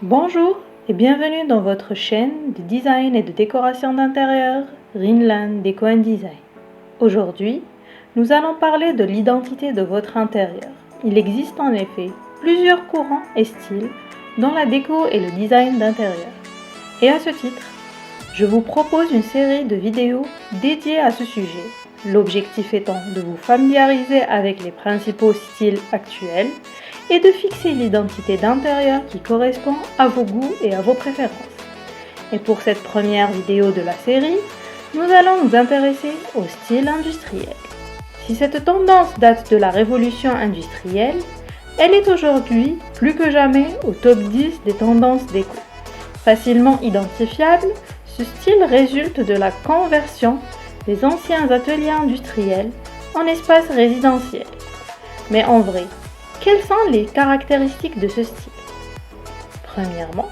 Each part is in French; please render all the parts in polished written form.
Bonjour et bienvenue dans votre chaîne de design et de décoration d'intérieur, Rinlan Déco & Design. Aujourd'hui, nous allons parler de l'identité de votre intérieur. Il existe en effet plusieurs courants et styles dans la déco et le design d'intérieur. Et à ce titre, je vous propose une série de vidéos dédiées à ce sujet. L'objectif étant de vous familiariser avec les principaux styles actuels et de fixer l'identité d'intérieur qui correspond à vos goûts et à vos préférences. Et pour cette première vidéo de la série, nous allons nous intéresser au style industriel. Si cette tendance date de la révolution industrielle, elle est aujourd'hui plus que jamais au top 10 des tendances déco. Facilement identifiable, ce style résulte de la conversion des anciens ateliers industriels en espaces résidentiels. Mais en vrai, quelles sont les caractéristiques de ce style? Premièrement,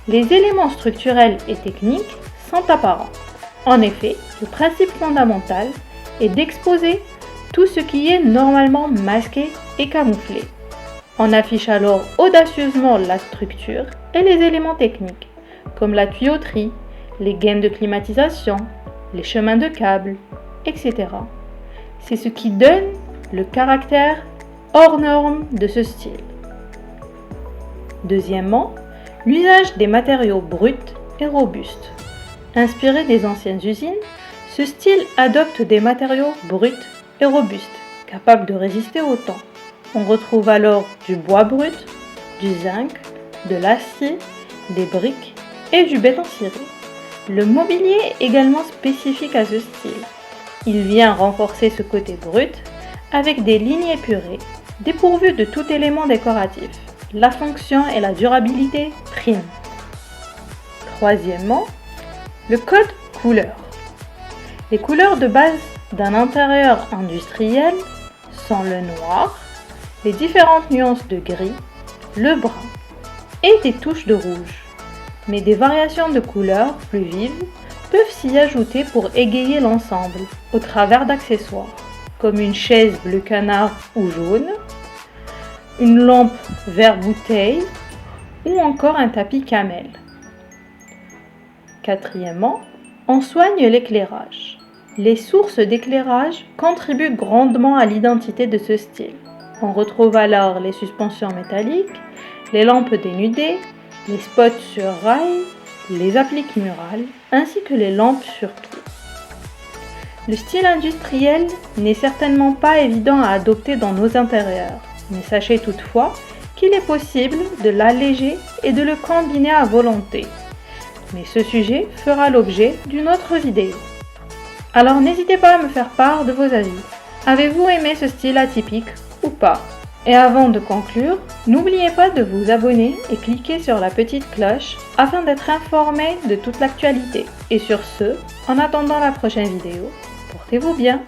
les éléments structurels et techniques sont apparents. En effet, le principe fondamental est d'exposer tout ce qui est normalement masqué et camouflé. On affiche alors audacieusement la structure et les éléments techniques, comme la tuyauterie, les gaines de climatisation, les chemins de câbles, etc. C'est ce qui donne le caractère hors norme de ce style. Deuxièmement, l'usage des matériaux bruts et robustes. Inspiré des anciennes usines, ce style adopte des matériaux bruts et robustes, capables de résister au temps. On retrouve alors du bois brut, du zinc, de l'acier, des briques et du béton ciré. Le mobilier est également spécifique à ce style. Il vient renforcer ce côté brut avec des lignes épurées, dépourvues de tout élément décoratif. La fonction et la durabilité priment. Troisièmement, le code couleur. Les couleurs de base d'un intérieur industriel sont le noir, les différentes nuances de gris, le brun et des touches de rouge. Mais des variations de couleurs plus vives peuvent s'y ajouter pour égayer l'ensemble au travers d'accessoires, comme une chaise bleu canard ou jaune, une lampe vert bouteille ou encore un tapis camel. Quatrièmement, on soigne l'éclairage. Les sources d'éclairage contribuent grandement à l'identité de ce style. On retrouve alors les suspensions métalliques, les lampes dénudées, les spots sur rail, les appliques murales, ainsi que les lampes sur tour. Le style industriel n'est certainement pas évident à adopter dans nos intérieurs, mais sachez toutefois qu'il est possible de l'alléger et de le combiner à volonté. Mais ce sujet fera l'objet d'une autre vidéo. Alors n'hésitez pas à me faire part de vos avis. Avez-vous aimé ce style atypique ou pas? Et avant de conclure, n'oubliez pas de vous abonner et cliquer sur la petite cloche afin d'être informé de toute l'actualité. Et sur ce, en attendant la prochaine vidéo, portez-vous bien!